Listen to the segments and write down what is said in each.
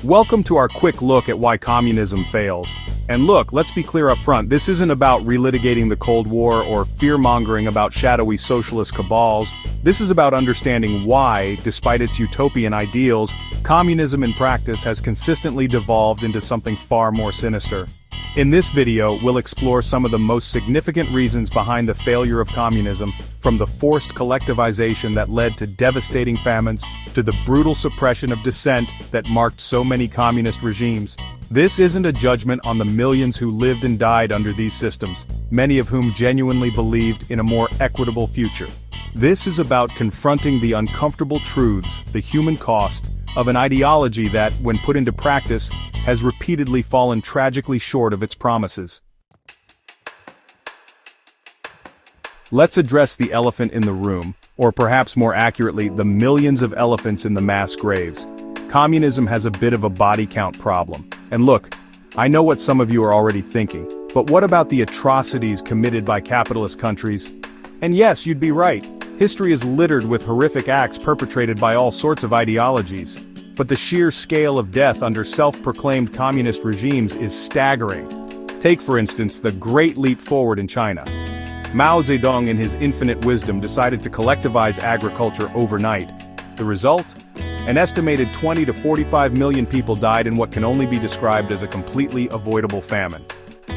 Welcome to our quick look at why communism fails. And look, let's be clear up front, this isn't about relitigating the Cold War or fear-mongering about shadowy socialist cabals. This is about understanding why, despite its utopian ideals, communism in practice has consistently devolved into something far more sinister. In this video, we'll explore some of the most significant reasons behind the failure of communism, from the forced collectivization that led to devastating famines, to the brutal suppression of dissent that marked so many communist regimes. This isn't a judgment on the millions who lived and died under these systems, many of whom genuinely believed in a more equitable future. This is about confronting the uncomfortable truths, the human cost, of an ideology that, when put into practice, has repeatedly fallen tragically short of its promises. Let's address the elephant in the room, or perhaps more accurately, the millions of elephants in the mass graves. Communism has a bit of a body count problem. And look, I know what some of you are already thinking, but what about the atrocities committed by capitalist countries? And yes, you'd be right. History is littered with horrific acts perpetrated by all sorts of ideologies. But the sheer scale of death under self-proclaimed communist regimes is staggering. Take, for instance, the Great Leap Forward in China. Mao Zedong, in his infinite wisdom, decided to collectivize agriculture overnight. The result? An estimated 20 to 45 million people died in what can only be described as a completely avoidable famine.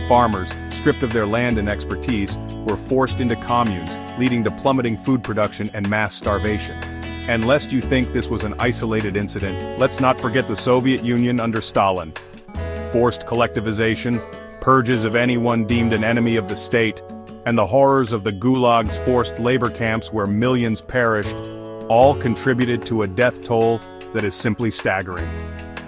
Farmers, stripped of their land and expertise, were forced into communes, leading to plummeting food production and mass starvation. And lest you think this was an isolated incident, let's not forget the Soviet Union under Stalin. Forced collectivization, purges of anyone deemed an enemy of the state, and the horrors of the gulags, forced labor camps where millions perished, all contributed to a death toll that is simply staggering.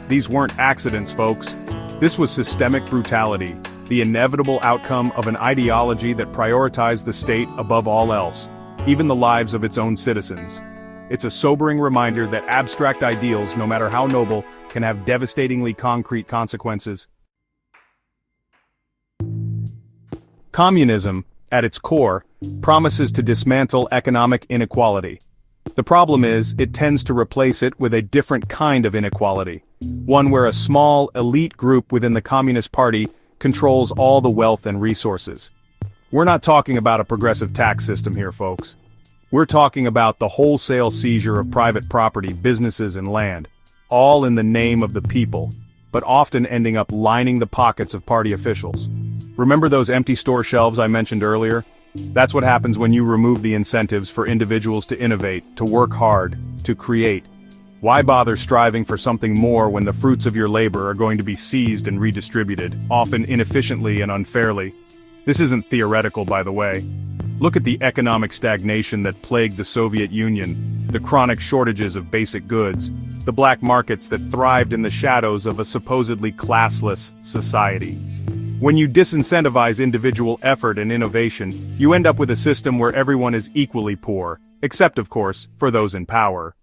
These weren't accidents, folks. This was systemic brutality, the inevitable outcome of an ideology that prioritized the state above all else, even the lives of its own citizens. It's a sobering reminder that abstract ideals, no matter how noble, can have devastatingly concrete consequences. Communism, at its core, promises to dismantle economic inequality. The problem is, it tends to replace it with a different kind of inequality, one where a small, elite group within the Communist Party controls all the wealth and resources. We're not talking about a progressive tax system here, folks. We're talking about the wholesale seizure of private property, businesses and land, all in the name of the people, but often ending up lining the pockets of party officials. Remember those empty store shelves I mentioned earlier? That's what happens when you remove the incentives for individuals to innovate, to work hard, to create. Why bother striving for something more when the fruits of your labor are going to be seized and redistributed, often inefficiently and unfairly? This isn't theoretical, by the way. Look at the economic stagnation that plagued the Soviet Union, the chronic shortages of basic goods, the black markets that thrived in the shadows of a supposedly classless society. When you disincentivize individual effort and innovation, you end up with a system where everyone is equally poor, except, of course, for those in power.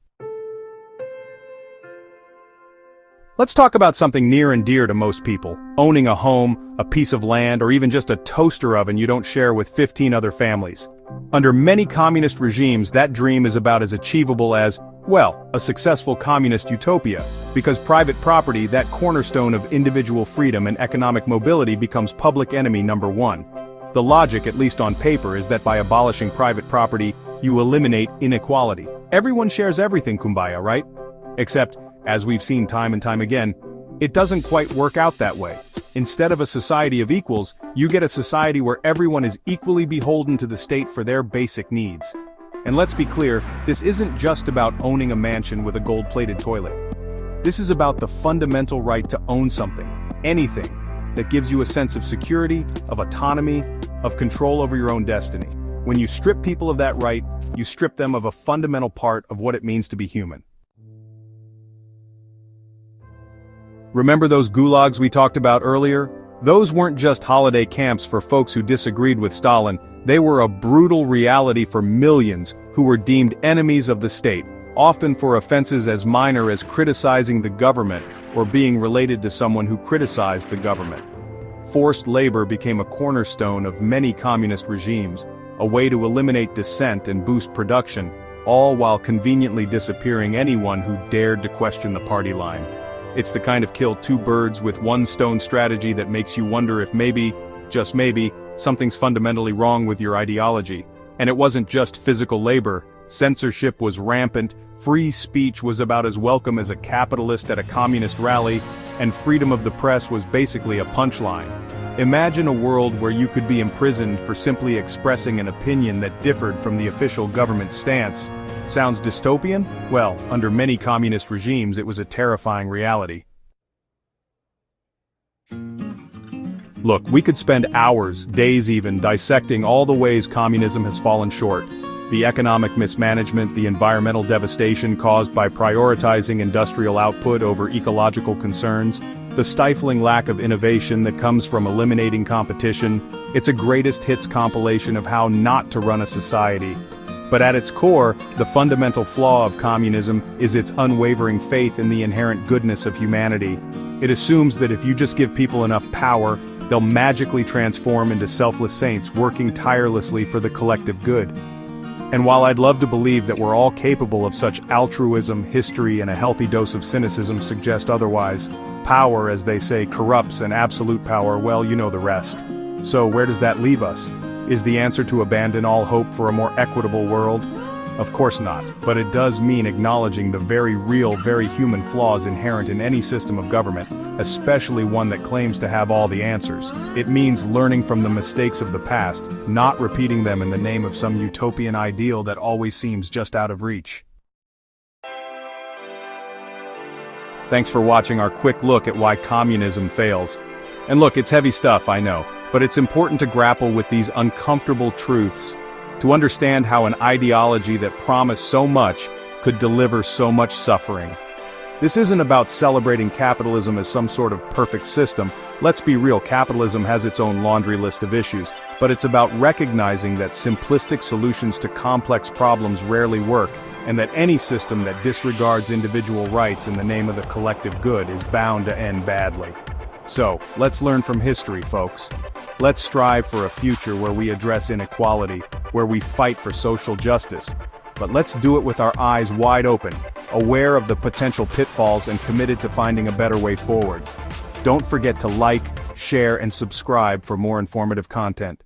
Let's talk about something near and dear to most people: owning a home, a piece of land, or even just a toaster oven you don't share with 15 other families. Under many communist regimes, that dream is about as achievable as, well, a successful communist utopia, because private property, that cornerstone of individual freedom and economic mobility, becomes public enemy number one. The logic, at least on paper, is that by abolishing private property, you eliminate inequality. Everyone shares everything, kumbaya, right? Except, as we've seen time and time again, it doesn't quite work out that way. Instead of a society of equals, you get a society where everyone is equally beholden to the state for their basic needs. And let's be clear, this isn't just about owning a mansion with a gold-plated toilet. This is about the fundamental right to own something, anything, that gives you a sense of security, of autonomy, of control over your own destiny. When you strip people of that right, you strip them of a fundamental part of what it means to be human. Remember those gulags we talked about earlier? Those weren't just holiday camps for folks who disagreed with Stalin, they were a brutal reality for millions who were deemed enemies of the state, often for offenses as minor as criticizing the government or being related to someone who criticized the government. Forced labor became a cornerstone of many communist regimes, a way to eliminate dissent and boost production, all while conveniently disappearing anyone who dared to question the party line. It's the kind of kill two birds with one stone strategy that makes you wonder if maybe, just maybe, something's fundamentally wrong with your ideology. And it wasn't just physical labor. Censorship was rampant, free speech was about as welcome as a capitalist at a communist rally, and freedom of the press was basically a punchline. Imagine a world where you could be imprisoned for simply expressing an opinion that differed from the official government stance. Sounds dystopian? Well, under many communist regimes it was a terrifying reality. Look, we could spend hours, days even, dissecting all the ways communism has fallen short. The economic mismanagement, the environmental devastation caused by prioritizing industrial output over ecological concerns, the stifling lack of innovation that comes from eliminating competition. It's a greatest hits compilation of how not to run a society. But at its core, the fundamental flaw of communism is its unwavering faith in the inherent goodness of humanity. It assumes that if you just give people enough power, they'll magically transform into selfless saints working tirelessly for the collective good. And while I'd love to believe that we're all capable of such altruism, history and a healthy dose of cynicism suggest otherwise. Power, as they say, corrupts, and absolute power, well, you know the rest. So where does that leave us? Is the answer to abandon all hope for a more equitable world? Of course not, but it does mean acknowledging the very real, very human flaws inherent in any system of government, especially one that claims to have all the answers. It means learning from the mistakes of the past, not repeating them in the name of some utopian ideal that always seems just out of reach. Thanks for watching our quick look at why communism fails. And look, it's heavy stuff, I know, but it's important to grapple with these uncomfortable truths, to understand how an ideology that promised so much could deliver so much suffering. This isn't about celebrating capitalism as some sort of perfect system. Let's be real, capitalism has its own laundry list of issues, but it's about recognizing that simplistic solutions to complex problems rarely work, and that any system that disregards individual rights in the name of the collective good is bound to end badly. So, let's learn from history, folks. Let's strive for a future where we address inequality, where we fight for social justice. But let's do it with our eyes wide open, aware of the potential pitfalls and committed to finding a better way forward. Don't forget to like, share, and subscribe for more informative content.